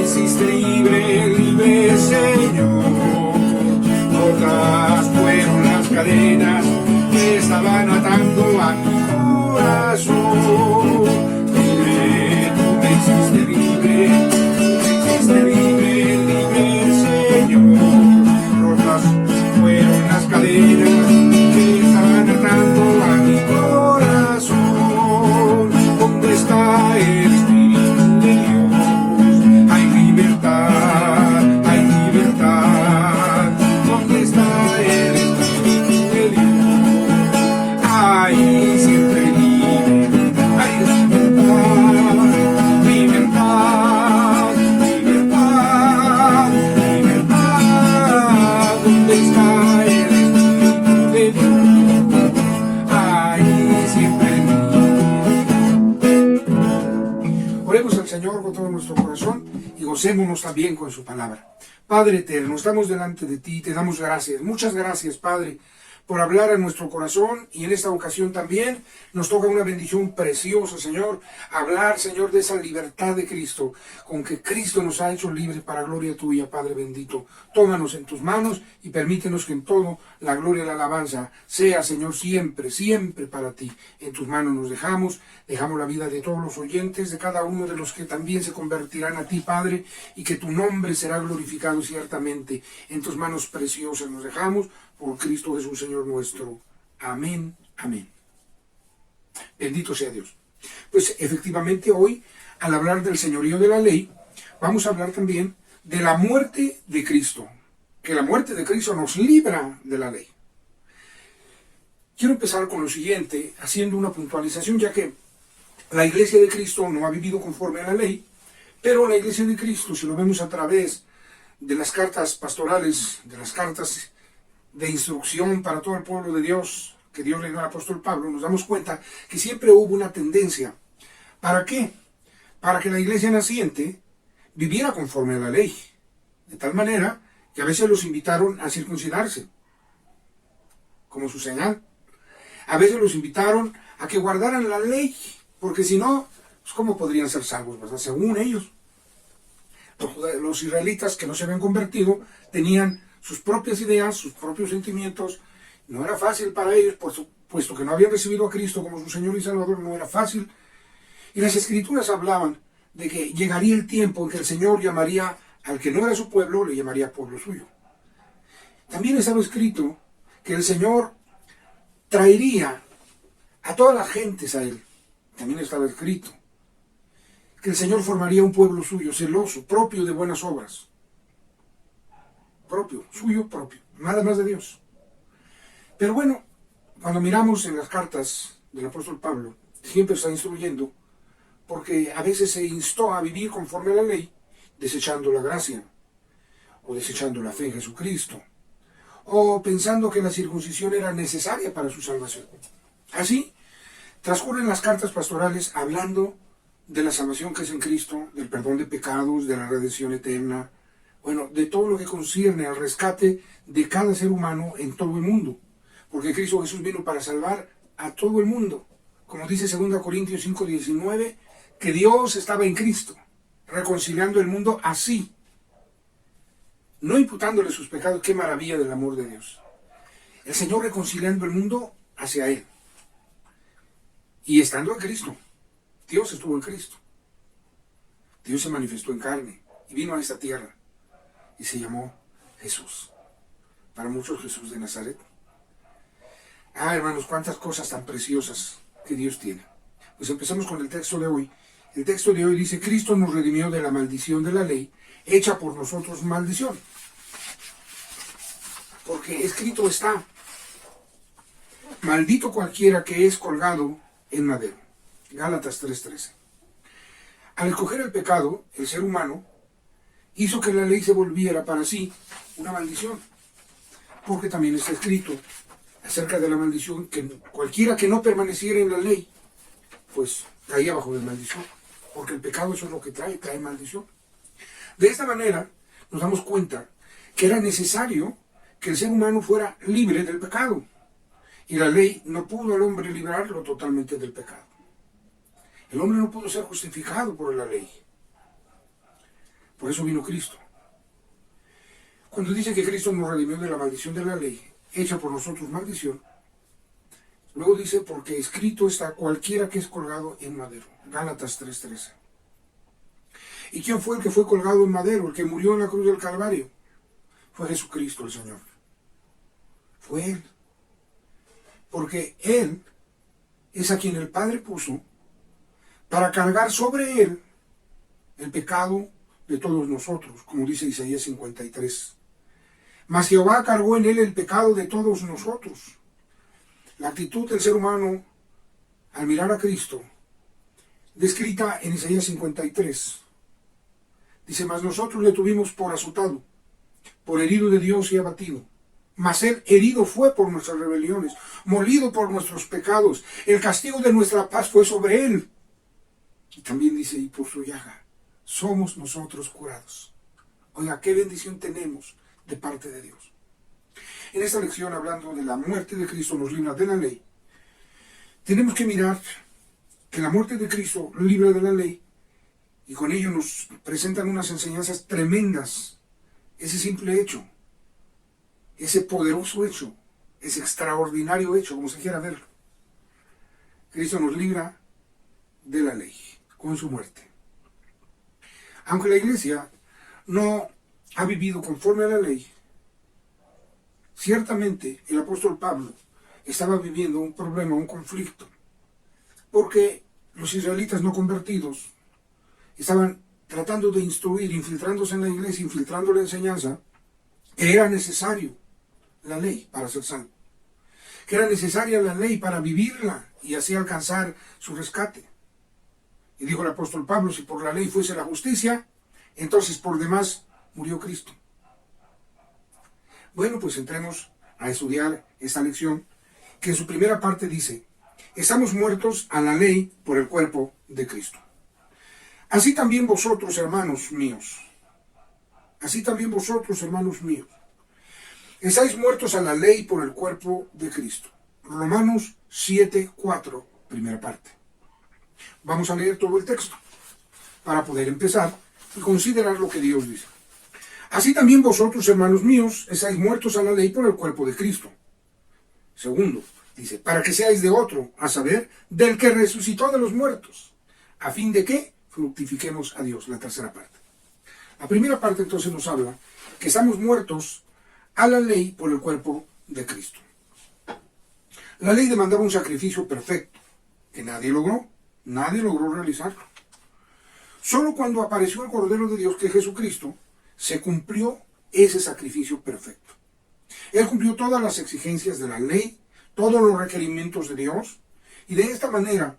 hiciste libre, libre Señor. Rotas fueron las cadenas que estaban atando a mi corazón. Libre, tú me hiciste libre, libre Señor. Rotas fueron las cadenas que estaban atando a mi corazón. ¿Dónde está el Espíritu de Dios? Hay libertad, hay libertad. ¿Dónde está el Espíritu de Dios? Hay siempre libertad, hay libertad, libertad, libertad. ¿Dónde está el Espíritu de Dios? Hay siempre libertad. Oremos al Señor con todo nuestro corazón y gocémonos también con su palabra. Padre eterno, estamos delante de ti, te damos gracias. Muchas gracias, Padre, por hablar a nuestro corazón, y en esta ocasión también nos toca una bendición preciosa, Señor, hablar, Señor, de esa libertad de Cristo, con que Cristo nos ha hecho libres para gloria tuya, Padre bendito. Tómanos en tus manos y permítenos que en todo la gloria y la alabanza sea, Señor, siempre, siempre para ti. En tus manos nos dejamos la vida de todos los oyentes, de cada uno de los que también se convertirán a ti, Padre, y que tu nombre será glorificado ciertamente. En tus manos preciosas nos dejamos, por Cristo Jesús, Señor nuestro. Amén, amén. Bendito sea Dios. Pues efectivamente hoy, al hablar del señorío de la ley, vamos a hablar también de la muerte de Cristo. Que la muerte de Cristo nos libra de la ley. Quiero empezar con lo siguiente, haciendo una puntualización, ya que la iglesia de Cristo no ha vivido conforme a la ley, pero la iglesia de Cristo, si lo vemos a través de las cartas pastorales, de las cartas de instrucción para todo el pueblo de Dios, que Dios le dio al apóstol Pablo, nos damos cuenta que siempre hubo una tendencia. ¿Para qué? Para que la iglesia naciente viviera conforme a la ley. De tal manera que a veces los invitaron a circuncidarse, como su señal. A veces los invitaron a que guardaran la ley, porque si no, pues ¿cómo podrían ser salvos, verdad? Según ellos. Los israelitas que no se habían convertido tenían sus propias ideas, sus propios sentimientos. No era fácil para ellos, puesto que no habían recibido a Cristo como su Señor y Salvador, no era fácil. Y las Escrituras hablaban de que llegaría el tiempo en que el Señor llamaría al que no era su pueblo, le llamaría pueblo suyo. También estaba escrito que el Señor traería a todas las gentes a Él. También estaba escrito que el Señor formaría un pueblo suyo, celoso, propio de buenas obras. Propio, suyo propio, nada más de Dios. Pero bueno, cuando miramos en las cartas del apóstol Pablo, siempre está instruyendo, porque a veces se instó a vivir conforme a la ley, desechando la gracia, o desechando la fe en Jesucristo, o pensando que la circuncisión era necesaria para su salvación. Así, transcurren las cartas pastorales hablando de la salvación que es en Cristo, del perdón de pecados, de la redención eterna, bueno, de todo lo que concierne al rescate de cada ser humano en todo el mundo. Porque Cristo Jesús vino para salvar a todo el mundo. Como dice 2 Corintios 5:19, que Dios estaba en Cristo, reconciliando el mundo así, no imputándole sus pecados. Qué maravilla del amor de Dios. El Señor reconciliando el mundo hacia Él. Y estando en Cristo. Dios estuvo en Cristo. Dios se manifestó en carne y vino a esta tierra. Y se llamó Jesús. Para muchos, Jesús de Nazaret. Hermanos, cuántas cosas tan preciosas que Dios tiene. Pues empezamos con el texto de hoy. El texto de hoy dice: Cristo nos redimió de la maldición de la ley, hecha por nosotros maldición. Porque escrito está: maldito cualquiera que es colgado en madero. Gálatas 3:13. Al escoger el pecado, el ser humano hizo que la ley se volviera para sí una maldición. Porque también está escrito acerca de la maldición que cualquiera que no permaneciera en la ley, pues caía bajo la maldición. Porque el pecado, eso es lo que trae maldición. De esta manera nos damos cuenta que era necesario que el ser humano fuera libre del pecado. Y la ley no pudo al hombre librarlo totalmente del pecado. El hombre no pudo ser justificado por la ley. Por eso vino Cristo. Cuando dice que Cristo nos redimió de la maldición de la ley, hecha por nosotros maldición, luego dice, porque escrito está cualquiera que es colgado en madero. Gálatas 3:13. ¿Y quién fue el que fue colgado en madero, el que murió en la cruz del Calvario? Fue Jesucristo el Señor. Fue Él. Porque Él es a quien el Padre puso para cargar sobre Él el pecado de todos nosotros, como dice Isaías 53. Mas Jehová cargó en Él el pecado de todos nosotros. La actitud del ser humano al mirar a Cristo, descrita en Isaías 53, dice, mas nosotros le tuvimos por azotado, por herido de Dios y abatido. Mas Él herido fue por nuestras rebeliones, molido por nuestros pecados. El castigo de nuestra paz fue sobre Él. Y también dice, y por su llaga somos nosotros curados. Oiga, qué bendición tenemos de parte de Dios. En esta lección, hablando de la muerte de Cristo nos libra de la ley, tenemos que mirar que la muerte de Cristo libra de la ley, y con ello nos presentan unas enseñanzas tremendas. Ese simple hecho, ese poderoso hecho, ese extraordinario hecho, como se quiera verlo. Cristo nos libra de la ley con su muerte. Aunque la iglesia no ha vivido conforme a la ley, ciertamente el apóstol Pablo estaba viviendo un problema, un conflicto, porque los israelitas no convertidos estaban tratando de instruir, infiltrándose en la iglesia, infiltrando la enseñanza, que era necesario la ley para ser salvo, que era necesaria la ley para vivirla y así alcanzar su rescate. Y dijo el apóstol Pablo, si por la ley fuese la justicia, entonces por demás murió Cristo. Bueno, pues entremos a estudiar esta lección, que en su primera parte dice, estamos muertos a la ley por el cuerpo de Cristo. Así también vosotros, hermanos míos, estáis muertos a la ley por el cuerpo de Cristo. Romanos 7:4, primera parte. Vamos a leer todo el texto para poder empezar y considerar lo que Dios dice. Así también vosotros, hermanos míos, estáis muertos a la ley por el cuerpo de Cristo. Segundo, dice, para que seáis de otro, a saber, del que resucitó de los muertos, a fin de que fructifiquemos a Dios. La tercera parte. La primera parte entonces nos habla que estamos muertos a la ley por el cuerpo de Cristo. La ley demandaba un sacrificio perfecto, que nadie logró realizarlo. Solo cuando apareció el Cordero de Dios, que es Jesucristo, se cumplió ese sacrificio perfecto. Él cumplió todas las exigencias de la ley, todos los requerimientos de Dios, y de esta manera,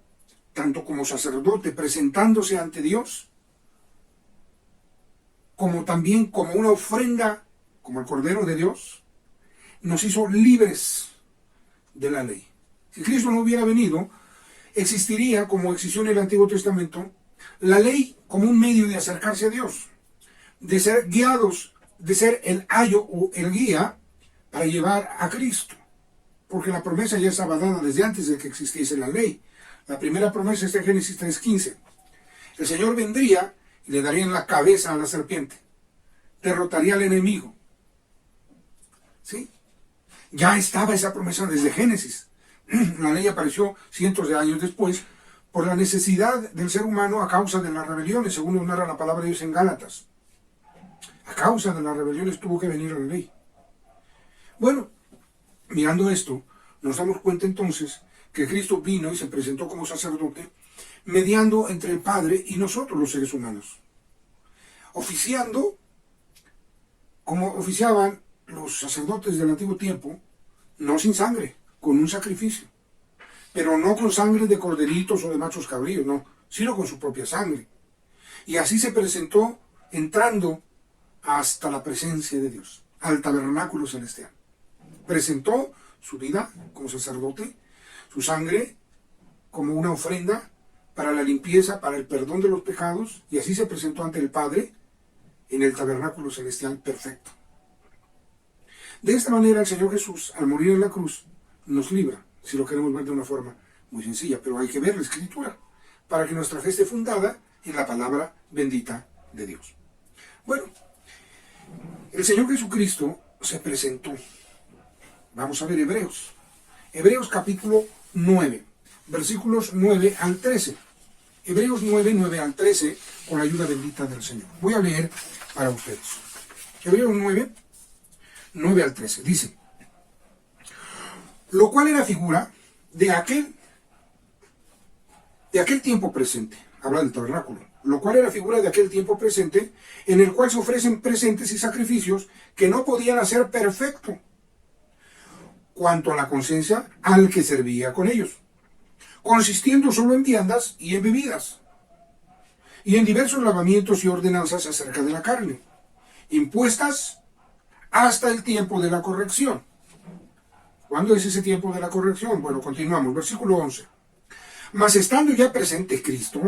tanto como sacerdote presentándose ante Dios, como también como una ofrenda, como el Cordero de Dios, nos hizo libres de la ley. Si Cristo no hubiera venido, existiría, como existió en el Antiguo Testamento, la ley como un medio de acercarse a Dios, de ser guiados, de ser el ayo o el guía para llevar a Cristo, porque la promesa ya estaba dada desde antes de que existiese la ley. La primera promesa está en Génesis 3:15. El Señor vendría y le daría en la cabeza a la serpiente, derrotaría al enemigo. ¿Sí? Ya estaba esa promesa desde Génesis. La ley apareció cientos de años después por la necesidad del ser humano a causa de las rebeliones, según nos narra la palabra de Dios en Gálatas. A causa de las rebeliones tuvo que venir la ley. Bueno, mirando esto, nos damos cuenta entonces que Cristo vino y se presentó como sacerdote, mediando entre el Padre y nosotros los seres humanos, oficiando como oficiaban los sacerdotes del antiguo tiempo, no sin sangre, con un sacrificio, pero no con sangre de corderitos o de machos cabríos, no, sino con su propia sangre. Y así se presentó entrando hasta la presencia de Dios, al tabernáculo celestial. Presentó su vida como sacerdote, su sangre como una ofrenda para la limpieza, para el perdón de los pecados, y así se presentó ante el Padre en el tabernáculo celestial perfecto. De esta manera el Señor Jesús, al morir en la cruz, nos libra, si lo queremos ver de una forma muy sencilla, pero hay que ver la Escritura, para que nuestra fe esté fundada en la palabra bendita de Dios. Bueno, el Señor Jesucristo se presentó. Vamos a ver Hebreos. Hebreos capítulo 9, versículos 9 al 13. Hebreos 9, 9 al 13, con la ayuda bendita del Señor. Voy a leer para ustedes. Hebreos 9, 9 al 13. Dice: lo cual era figura de aquel tiempo presente. Habla del tabernáculo. Lo cual era figura de aquel tiempo presente, en el cual se ofrecen presentes y sacrificios que no podían hacer perfecto cuanto a la conciencia al que servía con ellos, consistiendo solo en viandas y en bebidas, y en diversos lavamientos y ordenanzas acerca de la carne, impuestas hasta el tiempo de la corrección. ¿Cuándo es ese tiempo de la corrección? Bueno, continuamos, versículo 11. Mas estando ya presente Cristo,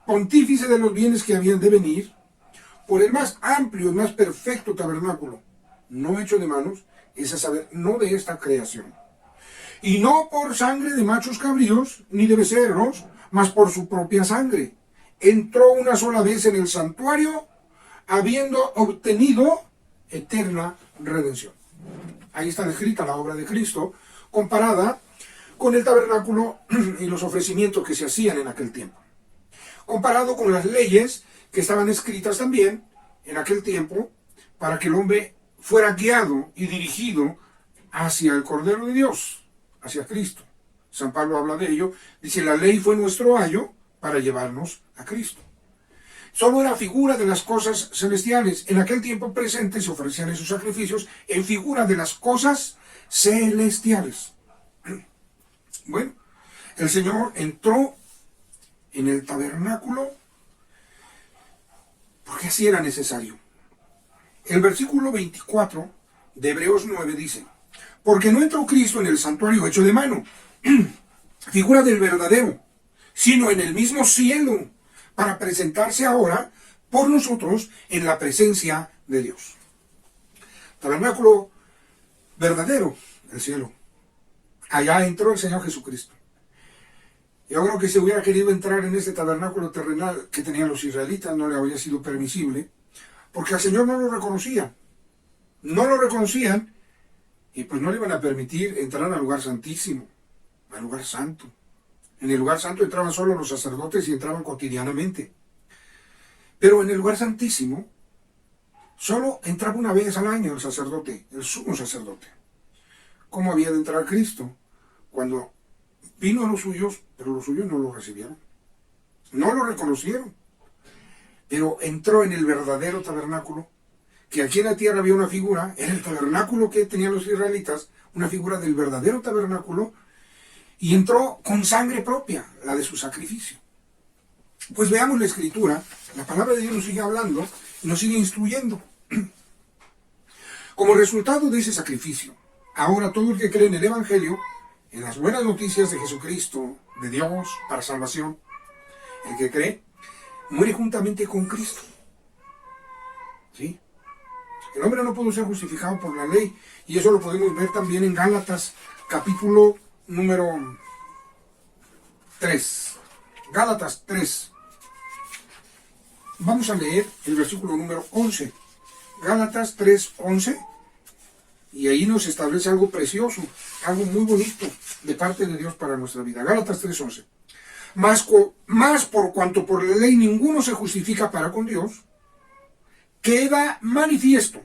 pontífice de los bienes que habían de venir, por el más amplio y más perfecto tabernáculo, no hecho de manos, es a saber, no de esta creación, y no por sangre de machos cabríos, ni de becerros, mas por su propia sangre, entró una sola vez en el santuario, habiendo obtenido eterna redención. Ahí está descrita la obra de Cristo, comparada con el tabernáculo y los ofrecimientos que se hacían en aquel tiempo, comparado con las leyes que estaban escritas también en aquel tiempo, para que el hombre fuera guiado y dirigido hacia el Cordero de Dios, hacia Cristo. San Pablo habla de ello, dice: la ley fue nuestro ayo para llevarnos a Cristo. Solo era figura de las cosas celestiales. En aquel tiempo presente se ofrecían esos sacrificios en figura de las cosas celestiales. Bueno, el Señor entró en el tabernáculo porque así era necesario. El versículo 24 de Hebreos 9 dice: porque no entró Cristo en el santuario hecho de mano, figura del verdadero, sino en el mismo cielo, para presentarse ahora por nosotros en la presencia de Dios. Tabernáculo verdadero, el cielo. Allá entró el Señor Jesucristo. Yo creo que si hubiera querido entrar en este tabernáculo terrenal que tenían los israelitas, no le habría sido permisible, porque al Señor no lo reconocían. No lo reconocían, y pues no le iban a permitir entrar al lugar santísimo, al lugar santo. En el lugar santo entraban solo los sacerdotes y entraban cotidianamente. Pero en el lugar santísimo solo entraba una vez al año el sacerdote, el sumo sacerdote. ¿Cómo había de entrar Cristo? Cuando vino a los suyos, pero los suyos no lo recibieron. No lo reconocieron. Pero entró en el verdadero tabernáculo, que aquí en la tierra había una figura, en el tabernáculo que tenían los israelitas, una figura del verdadero tabernáculo, y entró con sangre propia, la de su sacrificio. Pues veamos la Escritura, la palabra de Dios nos sigue hablando y nos sigue instruyendo. Como resultado de ese sacrificio, ahora todo el que cree en el Evangelio, en las buenas noticias de Jesucristo, de Dios, para salvación, el que cree, muere juntamente con Cristo. ¿Sí? El hombre no pudo ser justificado por la ley, y eso lo podemos ver también en Gálatas, capítulo número 3. Gálatas 3. Vamos a leer el versículo número 11. Gálatas 3, 11. Y ahí nos establece algo precioso, algo muy bonito de parte de Dios para nuestra vida. Gálatas 3, 11. Más por cuanto por la ley ninguno se justifica para con Dios, queda manifiesto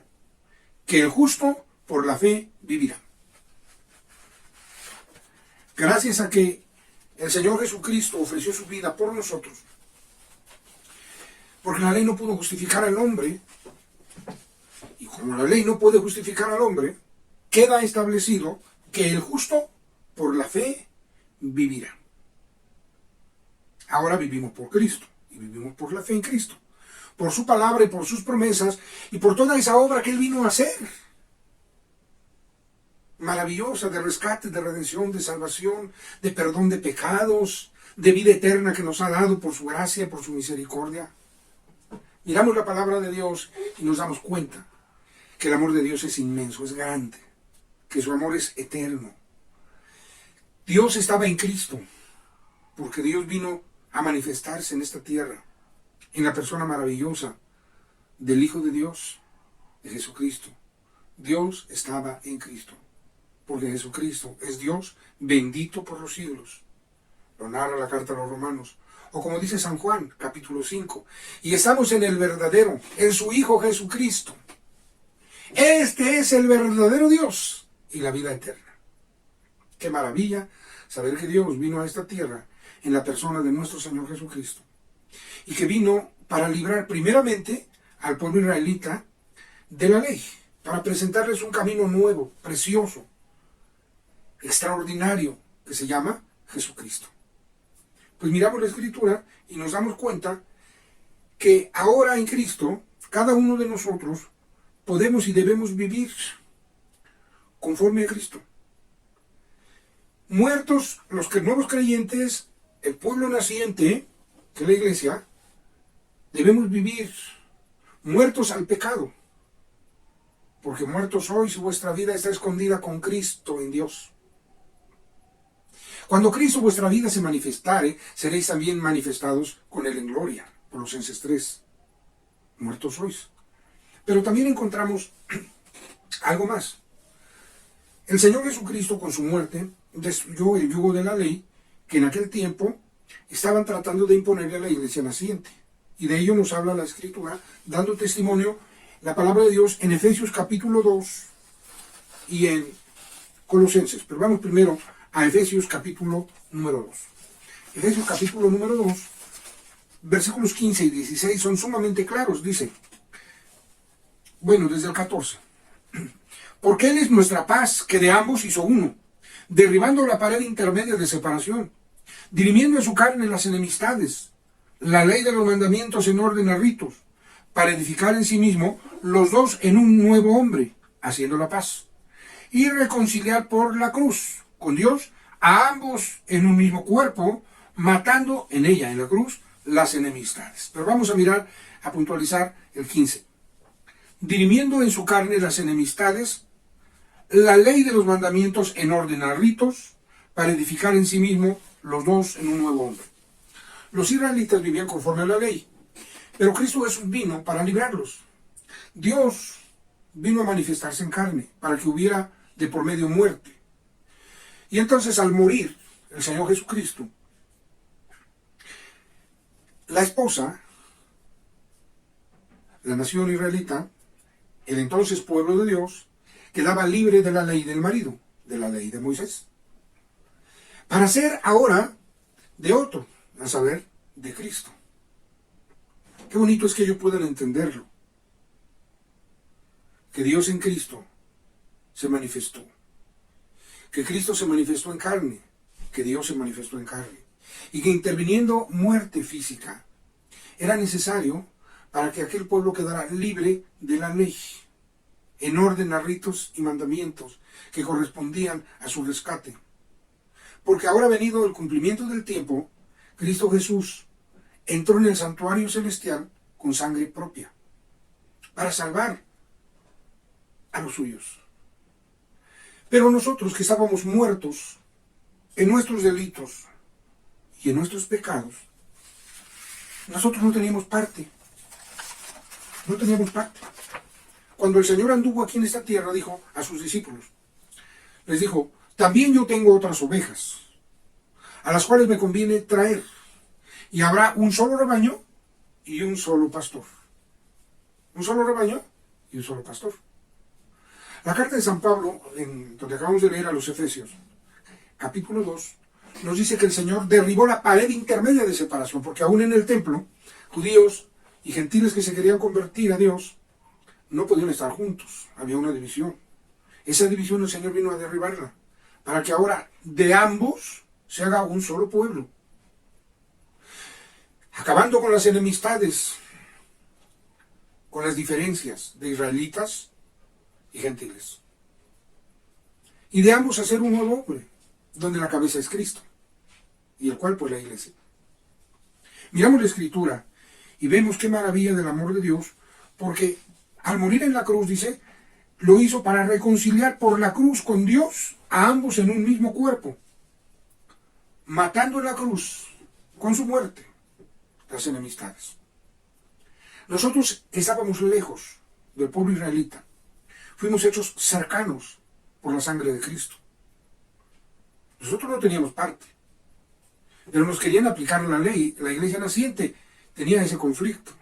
que el justo por la fe vivirá. Gracias a que el Señor Jesucristo ofreció su vida por nosotros, porque la ley no pudo justificar al hombre, y como la ley no puede justificar al hombre, queda establecido que el justo por la fe vivirá. Ahora vivimos por Cristo, y vivimos por la fe en Cristo, por su palabra y por sus promesas, y por toda esa obra que Él vino a hacer, maravillosa, de rescate, de redención, de salvación, de perdón de pecados, de vida eterna que nos ha dado por su gracia, por su misericordia. Miramos la palabra de Dios y nos damos cuenta que el amor de Dios es inmenso, es grande, que su amor es eterno. Dios estaba en Cristo, porque Dios vino a manifestarse en esta tierra, en la persona maravillosa del Hijo de Dios, de Jesucristo. Dios estaba en Cristo, porque Jesucristo es Dios bendito por los siglos. Lo narra la carta a los Romanos. O como dice San Juan, capítulo 5. Y estamos en el verdadero, en su Hijo Jesucristo. Este es el verdadero Dios y la vida eterna. Qué maravilla saber que Dios vino a esta tierra en la persona de nuestro Señor Jesucristo. Y que vino para librar primeramente al pueblo israelita de la ley, para presentarles un camino nuevo, precioso, extraordinario, que se llama Jesucristo. Pues miramos la Escritura y nos damos cuenta que ahora en Cristo, cada uno de nosotros podemos y debemos vivir conforme a Cristo. Muertos los que nuevos creyentes, el pueblo naciente, que es la iglesia, debemos vivir muertos al pecado, porque muertos sois y vuestra vida está escondida con Cristo en Dios. Cuando Cristo vuestra vida se manifestare, seréis también manifestados con Él en gloria. Colosenses 3. Muertos sois. Pero también encontramos algo más. El Señor Jesucristo con su muerte destruyó el yugo de la ley que en aquel tiempo estaban tratando de imponerle a la iglesia naciente. Y de ello nos habla la Escritura, dando testimonio la palabra de Dios en Efesios capítulo 2 y en Colosenses. Pero vamos primero a Efesios capítulo número 2. Efesios capítulo número 2, versículos 15 y 16 son sumamente claros. Dice, bueno, desde el 14. Porque Él es nuestra paz, que de ambos hizo uno, derribando la pared intermedia de separación, dirimiendo en su carne las enemistades, la ley de los mandamientos en orden a ritos, para edificar en sí mismo los dos en un nuevo hombre, haciendo la paz, y reconciliar por la cruz con Dios a ambos en un mismo cuerpo, matando en ella, en la cruz, las enemistades. Pero vamos a mirar, a puntualizar el 15. Dirimiendo en su carne las enemistades, la ley de los mandamientos en orden a ritos, para edificar en sí mismo los dos en un nuevo hombre. Los israelitas vivían conforme a la ley, pero Cristo Jesús vino para librarlos. Dios vino a manifestarse en carne, para que hubiera de por medio muerte. Y entonces al morir el Señor Jesucristo, la esposa, la nación israelita, el entonces pueblo de Dios, quedaba libre de la ley del marido, de la ley de Moisés, para ser ahora de otro, a saber, de Cristo. Qué bonito es que ellos puedan entenderlo, que Dios en Cristo se manifestó, que Cristo se manifestó en carne, que Dios se manifestó en carne, y que interviniendo muerte física, era necesario para que aquel pueblo quedara libre de la ley, en orden a ritos y mandamientos que correspondían a su rescate. Porque ahora venido el cumplimiento del tiempo, Cristo Jesús entró en el santuario celestial con sangre propia, para salvar a los suyos. Pero nosotros que estábamos muertos en nuestros delitos y en nuestros pecados, nosotros no teníamos parte. No teníamos parte. Cuando el Señor anduvo aquí en esta tierra, dijo a sus discípulos, les dijo, también yo tengo otras ovejas, a las cuales me conviene traer, y habrá un solo rebaño y un solo pastor. Un solo rebaño y un solo pastor. La carta de San Pablo, donde acabamos de leer a los Efesios, capítulo 2, nos dice que el Señor derribó la pared intermedia de separación, porque aún en el templo, judíos y gentiles que se querían convertir a Dios, no podían estar juntos, había una división. Esa división el Señor vino a derribarla, para que ahora de ambos se haga un solo pueblo, acabando con las enemistades, con las diferencias de israelitas y gentiles. Y de ambos hacer un nuevo hombre, donde la cabeza es Cristo, y el cual pues la iglesia. Miramos la Escritura y vemos qué maravilla del amor de Dios, porque al morir en la cruz, dice, lo hizo para reconciliar por la cruz con Dios a ambos en un mismo cuerpo, matando en la cruz, con su muerte, las enemistades. Nosotros estábamos lejos del pueblo israelita. Fuimos hechos cercanos por la sangre de Cristo. Nosotros no teníamos parte, pero nos querían aplicar la ley. La iglesia naciente tenía ese conflicto,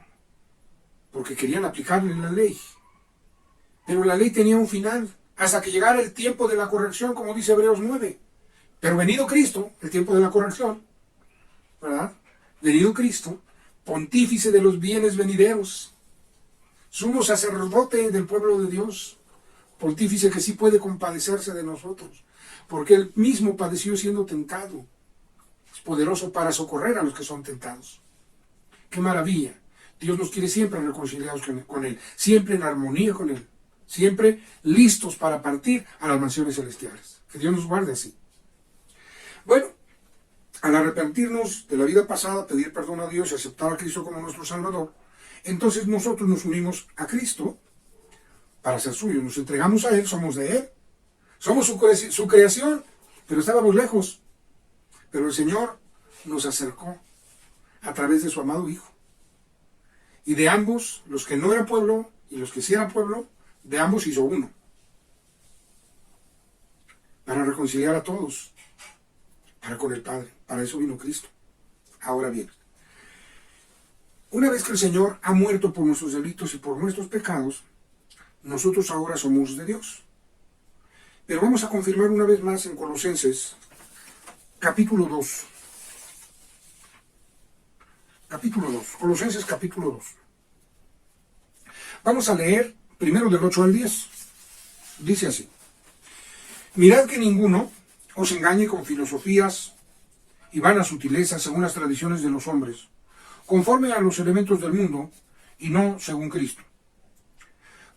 porque querían aplicarle la ley. Pero la ley tenía un final, hasta que llegara el tiempo de la corrección, como dice Hebreos 9. Pero venido Cristo, el tiempo de la corrección, ¿verdad? Venido Cristo, pontífice de los bienes venideros, sumo sacerdote del pueblo de Dios, pontífice que sí puede compadecerse de nosotros, porque él mismo padeció siendo tentado. Es poderoso para socorrer a los que son tentados. ¡Qué maravilla! Dios nos quiere siempre reconciliados con Él, siempre en armonía con Él, siempre listos para partir a las mansiones celestiales. Que Dios nos guarde así. Bueno, al arrepentirnos de la vida pasada, pedir perdón a Dios y aceptar a Cristo como nuestro Salvador, entonces nosotros nos unimos a Cristo para ser suyos. Nos entregamos a Él, somos de Él. Somos su creación, pero estábamos lejos. Pero el Señor nos acercó a través de su amado Hijo. Y de ambos, los que no eran pueblo y los que sí eran pueblo, de ambos hizo uno. Para reconciliar a todos, para con el Padre. Para eso vino Cristo. Ahora bien, una vez que el Señor ha muerto por nuestros delitos y por nuestros pecados, nosotros ahora somos de Dios. Pero vamos a confirmar una vez más en Colosenses, capítulo 2. Capítulo 2. Colosenses capítulo 2. Vamos a leer primero del 8 al 10. Dice así. Mirad que ninguno os engañe con filosofías y vanas sutilezas según las tradiciones de los hombres, conforme a los elementos del mundo y no según Cristo.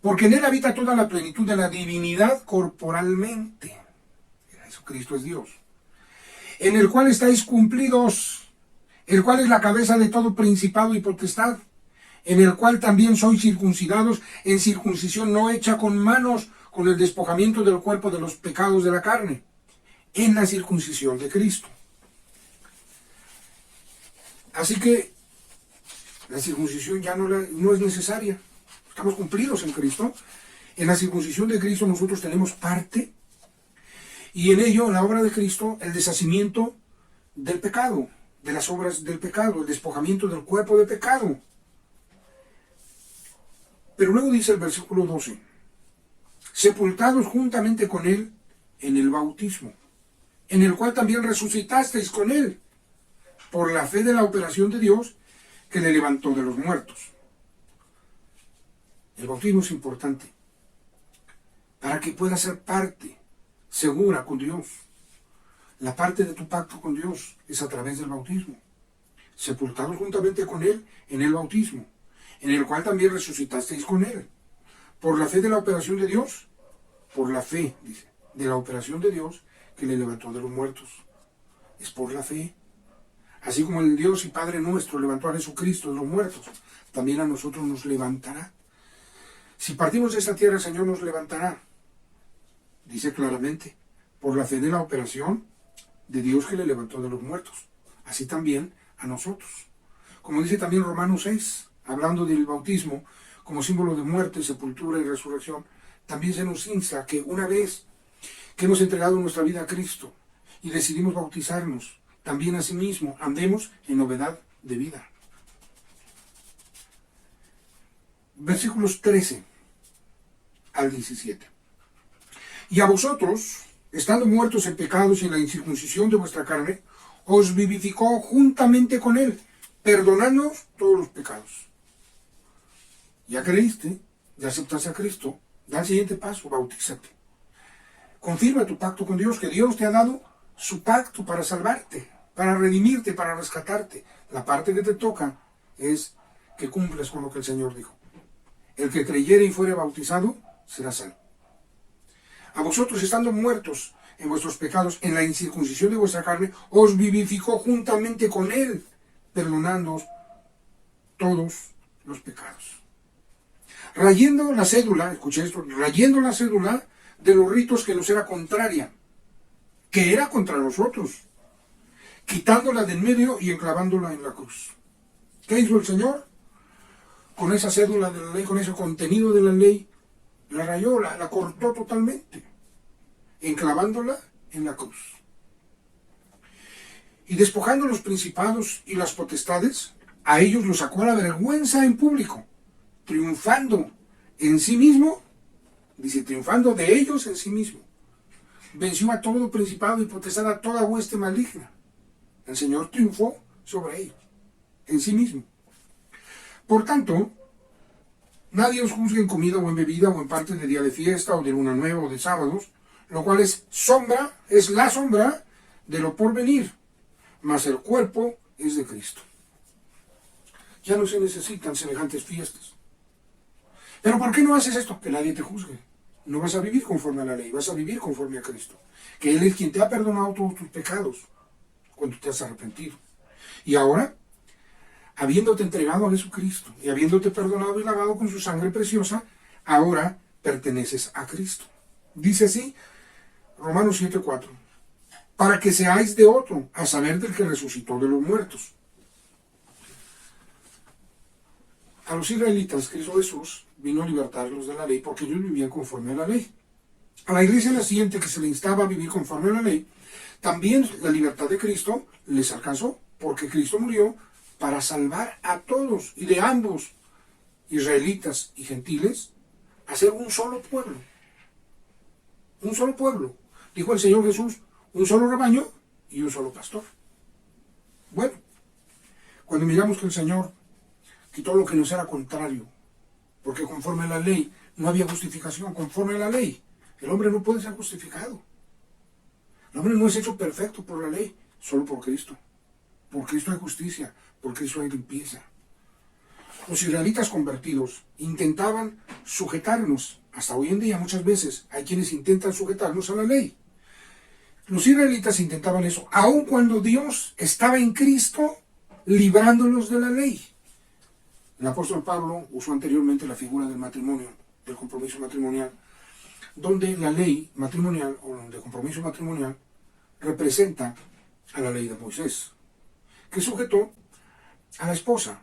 Porque en Él habita toda la plenitud de la divinidad corporalmente. Jesucristo es Dios. En el cual estáis cumplidos, el cual es la cabeza de todo principado y potestad, en el cual también sois circuncidados en circuncisión no hecha con manos, con el despojamiento del cuerpo de los pecados de la carne, en la circuncisión de Cristo. Así que la circuncisión ya no es necesaria. Estamos cumplidos en Cristo. En la circuncisión de Cristo nosotros tenemos parte, y en ello, en la obra de Cristo, el deshacimiento del pecado, de las obras del pecado, el despojamiento del cuerpo de pecado. Pero luego dice el versículo 12, sepultados juntamente con Él en el bautismo, en el cual también resucitasteis con Él, por la fe de la operación de Dios que le levantó de los muertos. El bautismo es importante para que puedas ser parte segura con Dios. La parte de tu pacto con Dios es a través del bautismo. Sepultados juntamente con Él en el bautismo, en el cual también resucitasteis con Él, por la fe de la operación de Dios, por la fe, dice, de la operación de Dios que le levantó de los muertos. Es por la fe. Así como el Dios y Padre nuestro levantó a Jesucristo de los muertos, también a nosotros nos levantará. Si partimos de esta tierra, el Señor nos levantará. Dice claramente, por la fe de la operación de Dios que le levantó de los muertos. Así también a nosotros. Como dice también Romanos 6, hablando del bautismo como símbolo de muerte, sepultura y resurrección, también se nos insta que una vez que hemos entregado nuestra vida a Cristo y decidimos bautizarnos, también asimismo andemos en novedad de vida. Versículos 13 al 17. Y a vosotros, estando muertos en pecados y en la incircuncisión de vuestra carne, os vivificó juntamente con Él, perdonándoos todos los pecados. Ya creíste, ya aceptaste a Cristo, da el siguiente paso, bautízate. Confirma tu pacto con Dios, que Dios te ha dado su pacto para salvarte, para redimirte, para rescatarte. La parte que te toca es que cumples con lo que el Señor dijo. El que creyere y fuere bautizado será salvo. A vosotros, estando muertos en vuestros pecados, en la incircuncisión de vuestra carne, os vivificó juntamente con Él, perdonándoos todos los pecados. Rayendo la cédula, escuché esto, rayendo la cédula de los ritos que nos era contraria, que era contra nosotros, quitándola de en medio y enclavándola en la cruz. ¿Qué hizo el Señor? con esa cédula de la ley, con ese contenido de la ley, la rayó, la cortó totalmente, enclavándola en la cruz. Y despojando los principados y las potestades, a ellos los sacó a la vergüenza en público, triunfando en sí mismo, dice, triunfando de ellos en sí mismo. Venció a todo principado y potestad, a toda hueste maligna. El Señor triunfó sobre ellos, en sí mismo. Por tanto, nadie os juzgue en comida o en bebida o en parte de día de fiesta o de luna nueva o de sábados, lo cual es la sombra de lo por venir, mas el cuerpo es de Cristo. Ya no se necesitan semejantes fiestas. ¿Pero por qué no haces esto? Que nadie te juzgue. No vas a vivir conforme a la ley, vas a vivir conforme a Cristo. Que Él es quien te ha perdonado todos tus pecados cuando te has arrepentido. Y ahora, habiéndote entregado a Jesucristo y habiéndote perdonado y lavado con su sangre preciosa, ahora perteneces a Cristo. Dice así, Romanos 7:4, para que seáis de otro, a saber del que resucitó de los muertos. A los israelitas, Cristo Jesús vino a libertarlos de la ley porque ellos vivían conforme a la ley. A la iglesia naciente que se le instaba a vivir conforme a la ley, también la libertad de Cristo les alcanzó, porque Cristo murió para salvar a todos y de ambos, israelitas y gentiles, a ser un solo pueblo. Un solo pueblo. Dijo el Señor Jesús, un solo rebaño y un solo pastor. Bueno, cuando miramos que el Señor quitó lo que nos era contrario, porque conforme a la ley no había justificación, conforme a la ley el hombre no puede ser justificado. El hombre no es hecho perfecto por la ley, solo por Cristo. Por Cristo hay justicia, por Cristo hay limpieza. Los israelitas convertidos intentaban sujetarnos, hasta hoy en día muchas veces hay quienes intentan sujetarnos a la ley. Los israelitas intentaban eso, aun cuando Dios estaba en Cristo librándolos de la ley. El apóstol Pablo usó anteriormente la figura del matrimonio, del compromiso matrimonial, donde la ley matrimonial o de compromiso matrimonial representa a la ley de Moisés, que sujetó a la esposa.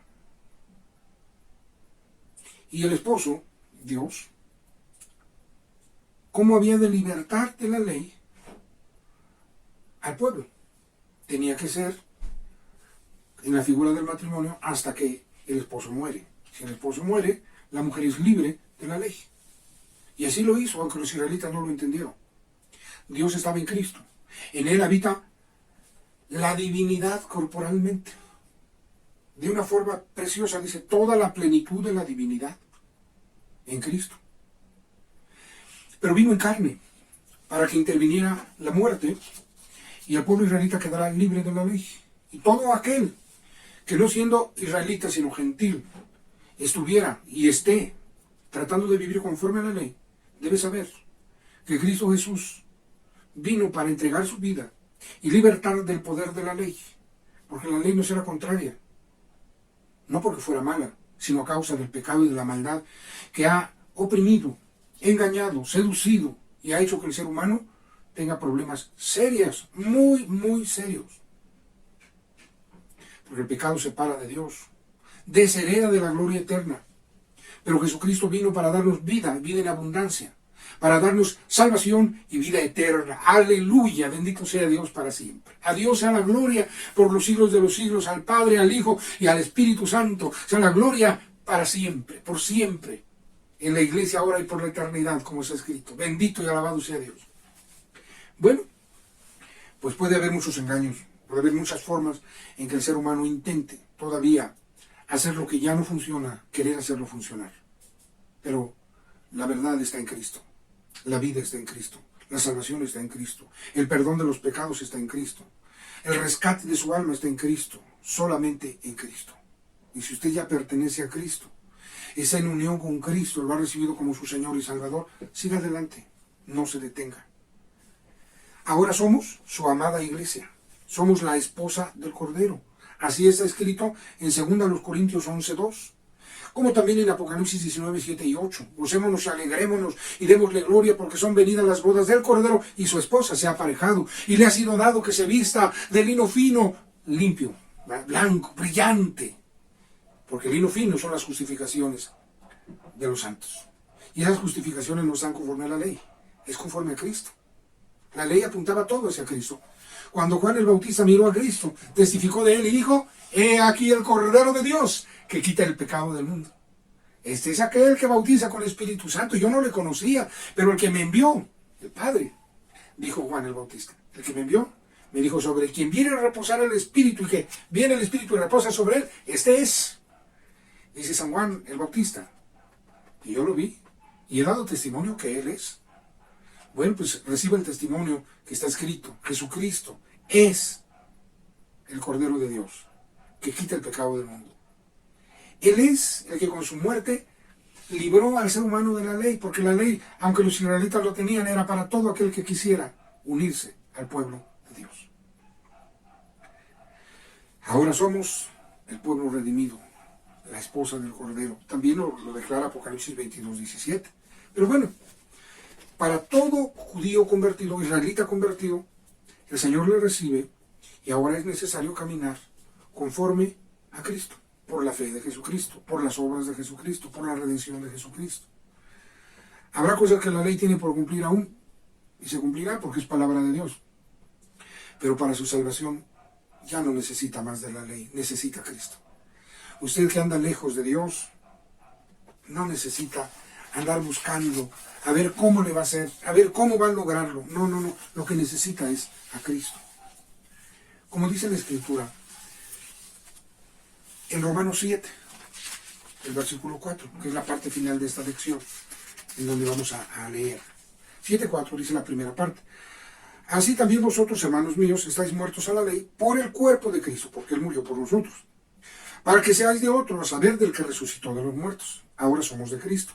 Y el esposo, Dios, ¿cómo había de libertar de la ley al pueblo? Tenía que ser en la figura del matrimonio hasta que el esposo muere. Si el esposo muere, la mujer es libre de la ley. Y así lo hizo, aunque los israelitas no lo entendieron. Dios estaba en Cristo. En Él habita la divinidad corporalmente. De una forma preciosa, dice, toda la plenitud de la divinidad en Cristo. Pero vino en carne para que interviniera la muerte y el pueblo israelita quedará libre de la ley. Y todo aquel que no siendo israelita sino gentil estuviera y esté tratando de vivir conforme a la ley, debe saber que Cristo Jesús vino para entregar su vida y libertar del poder de la ley, porque la ley no será contraria, no porque fuera mala, sino a causa del pecado y de la maldad que ha oprimido, engañado, seducido y ha hecho que el ser humano tenga problemas serios, muy, muy serios. Porque el pecado separa de Dios, deshereda de la gloria eterna. Pero Jesucristo vino para darnos vida, vida en abundancia, para darnos salvación y vida eterna. Aleluya, bendito sea Dios para siempre. A Dios sea la gloria por los siglos de los siglos, al Padre, al Hijo y al Espíritu Santo. Sea la gloria para siempre, por siempre, en la iglesia ahora y por la eternidad, como está escrito. Bendito y alabado sea Dios. Bueno, pues puede haber muchos engaños, puede haber muchas formas en que el ser humano intente todavía hacer lo que ya no funciona, querer hacerlo funcionar. Pero la verdad está en Cristo, la vida está en Cristo, la salvación está en Cristo, el perdón de los pecados está en Cristo, el rescate de su alma está en Cristo, solamente en Cristo. Y si usted ya pertenece a Cristo, está en unión con Cristo, lo ha recibido como su Señor y Salvador, siga adelante, no se detenga. Ahora somos su amada iglesia, somos la esposa del Cordero. Así está escrito en 2 Corintios 11:2, como también en Apocalipsis 19:7 y 8. Gocémonos y alegrémonos y démosle gloria porque son venidas las bodas del Cordero y su esposa se ha aparejado y le ha sido dado que se vista de lino fino, limpio, blanco, brillante, Porque el lino fino son las justificaciones de los santos. Y esas justificaciones no están conforme a la ley, es conforme a Cristo. La ley apuntaba todo hacia Cristo. Cuando Juan el Bautista miró a Cristo, testificó de él y dijo: he aquí el Cordero de Dios que quita el pecado del mundo. Este es aquel que bautiza con el Espíritu Santo. Yo no le conocía, pero el que me envió, el Padre, dijo Juan el Bautista, el que me envió, me dijo: sobre quien viene a reposar el Espíritu, y que viene el Espíritu y reposa sobre él, este es. Dice San Juan el Bautista. Y yo lo vi, y he dado testimonio que él es. Bueno, pues reciba el testimonio que está escrito. Jesucristo es el Cordero de Dios, que quita el pecado del mundo. Él es el que con su muerte libró al ser humano de la ley, porque la ley, aunque los israelitas lo tenían, era para todo aquel que quisiera unirse al pueblo de Dios. Ahora somos el pueblo redimido, la esposa del Cordero. También lo declara Apocalipsis 22:17. Pero bueno, para todo judío convertido, israelita convertido, el Señor le recibe, y ahora es necesario caminar conforme a Cristo, por la fe de Jesucristo, por las obras de Jesucristo, por la redención de Jesucristo. Habrá cosas que la ley tiene por cumplir aún, y se cumplirá porque es palabra de Dios. Pero para su salvación ya no necesita más de la ley, necesita a Cristo. Usted que anda lejos de Dios, no necesita andar buscando a ver cómo le va a hacer, a ver cómo va a lograrlo. No. Lo que necesita es a Cristo. Como dice la Escritura, en Romanos 7, el versículo 4, que es la parte final de esta lección, en donde vamos a leer. 7:4 dice la primera parte. Así también vosotros, hermanos míos, estáis muertos a la ley por el cuerpo de Cristo, porque Él murió por nosotros, para que seáis de otro, a saber del que resucitó de los muertos. Ahora somos de Cristo.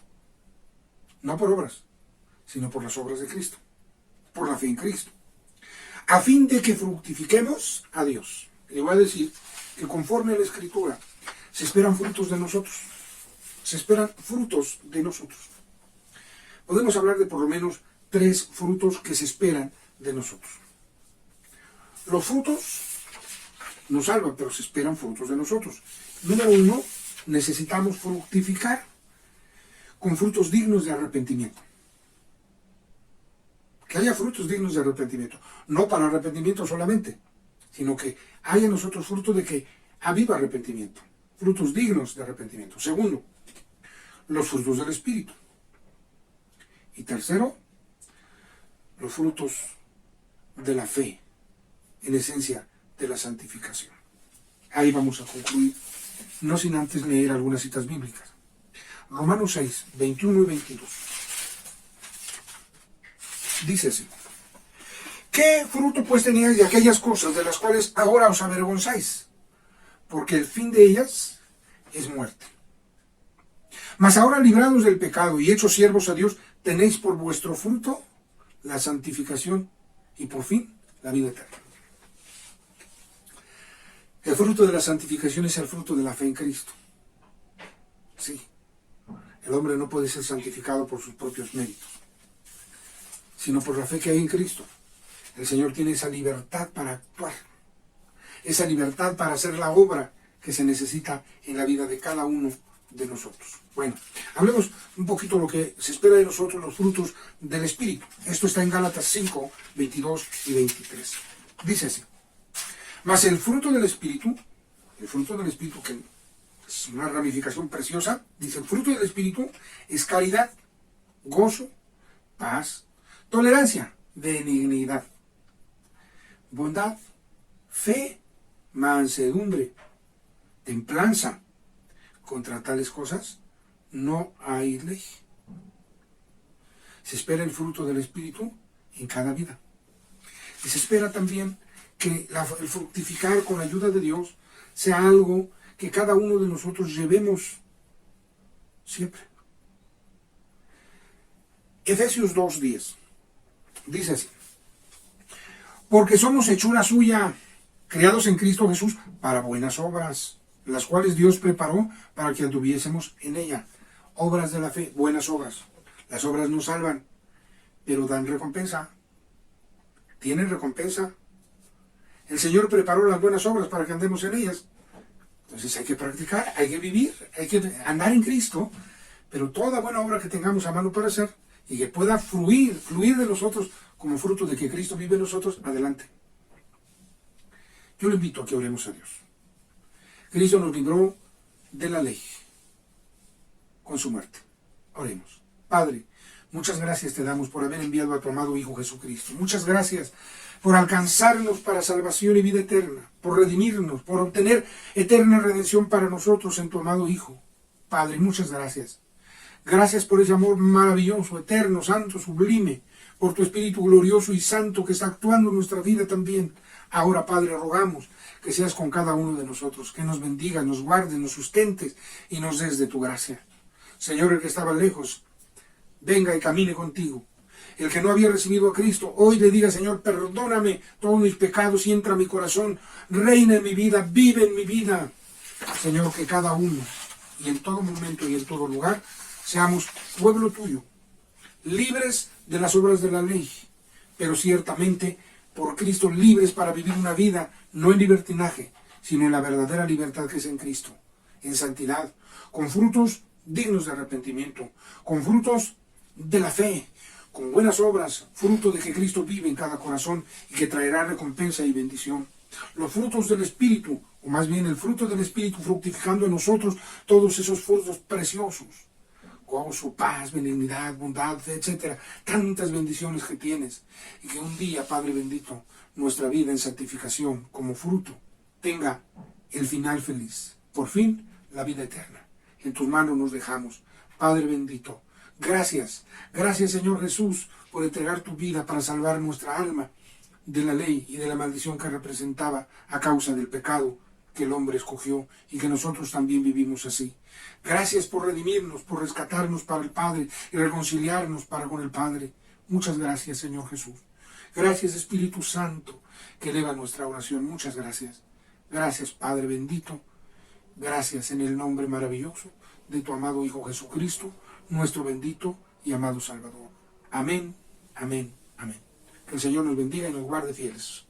No por obras, sino por las obras de Cristo, por la fe en Cristo, a fin de que fructifiquemos a Dios. Le voy a decir que conforme a la Escritura se esperan frutos de nosotros. Se esperan frutos de nosotros. Podemos hablar de por lo menos 3 frutos que se esperan de nosotros. Los frutos nos salvan, pero se esperan frutos de nosotros. Número 1, necesitamos fructificar con frutos dignos de arrepentimiento. Que haya frutos dignos de arrepentimiento. No para arrepentimiento solamente, sino que haya en nosotros frutos de que aviva arrepentimiento. Frutos dignos de arrepentimiento. Segundo, los frutos del Espíritu. Y tercero, los frutos de la fe, en esencia de la santificación. Ahí vamos a concluir, no sin antes leer algunas citas bíblicas. Romanos 6, 21 y 22. Dice así: ¿qué fruto pues teníais de aquellas cosas de las cuales ahora os avergonzáis? Porque el fin de ellas es muerte. Mas ahora, librados del pecado y hechos siervos a Dios, tenéis por vuestro fruto la santificación y por fin la vida eterna. El fruto de la santificación es el fruto de la fe en Cristo. Sí, el hombre no puede ser santificado por sus propios méritos, sino por la fe que hay en Cristo. El Señor tiene esa libertad para actuar, esa libertad para hacer la obra que se necesita en la vida de cada uno de nosotros. Bueno, hablemos un poquito de lo que se espera de nosotros, los frutos del Espíritu. Esto está en Gálatas 5, 22 y 23. Dice así: mas el fruto del Espíritu, que es una ramificación preciosa, dice: el fruto del Espíritu es caridad, gozo, paz, tolerancia, benignidad, bondad, fe, mansedumbre, templanza. Contra tales cosas no hay ley. Se espera el fruto del Espíritu en cada vida. Y se espera también que el fructificar con la ayuda de Dios sea algo que cada uno de nosotros llevemos siempre. Efesios 2:10 dice así: porque somos hechura suya, creados en Cristo Jesús para buenas obras, las cuales Dios preparó para que anduviésemos en ella. Obras de la fe, buenas obras. Las obras no salvan, pero dan recompensa. Tienen recompensa. El Señor preparó las buenas obras para que andemos en ellas. Entonces hay que practicar, hay que vivir, hay que andar en Cristo, pero toda buena obra que tengamos a mano para hacer y que pueda fluir de nosotros como fruto de que Cristo vive en nosotros, adelante. Yo le invito a que oremos a Dios. Cristo nos libró de la ley con su muerte. Oremos. Padre, muchas gracias te damos por haber enviado a tu amado Hijo Jesucristo. Muchas gracias por alcanzarnos para salvación y vida eterna, por redimirnos, por obtener eterna redención para nosotros en tu amado Hijo. Padre, muchas gracias. Gracias por ese amor maravilloso, eterno, santo, sublime, por tu Espíritu glorioso y santo que está actuando en nuestra vida también. Ahora, Padre, rogamos que seas con cada uno de nosotros, que nos bendigas, nos guardes, nos sustentes y nos des de tu gracia. Señor, el que estaba lejos, venga y camine contigo. El que no había recibido a Cristo, hoy le diga, Señor, perdóname todos mis pecados y entra a mi corazón, reina en mi vida, vive en mi vida. Señor, que cada uno, y en todo momento y en todo lugar, seamos pueblo tuyo, libres de las obras de la ley, pero ciertamente por Cristo libres para vivir una vida no en libertinaje, sino en la verdadera libertad que es en Cristo, en santidad, con frutos dignos de arrepentimiento, con frutos de la fe, con buenas obras, fruto de que Cristo vive en cada corazón y que traerá recompensa y bendición. Los frutos del Espíritu, o más bien el fruto del Espíritu fructificando en nosotros todos esos frutos preciosos. Gozo, paz, benignidad, bondad, fe, etcétera. Tantas bendiciones que tienes. Y que un día, Padre bendito, nuestra vida en santificación como fruto tenga el final feliz. Por fin, la vida eterna. En tus manos nos dejamos. Padre bendito, gracias. Gracias, Señor Jesús, por entregar tu vida para salvar nuestra alma de la ley y de la maldición que representaba a causa del pecado que el hombre escogió y que nosotros también vivimos así. Gracias por redimirnos, por rescatarnos para el Padre y reconciliarnos para con el Padre. Muchas gracias, Señor Jesús. Gracias, Espíritu Santo, que eleva nuestra oración. Muchas gracias. Gracias, Padre bendito. Gracias en el nombre maravilloso de tu amado Hijo Jesucristo, nuestro bendito y amado Salvador. Amén, amén, amén. Que el Señor nos bendiga y nos guarde fieles.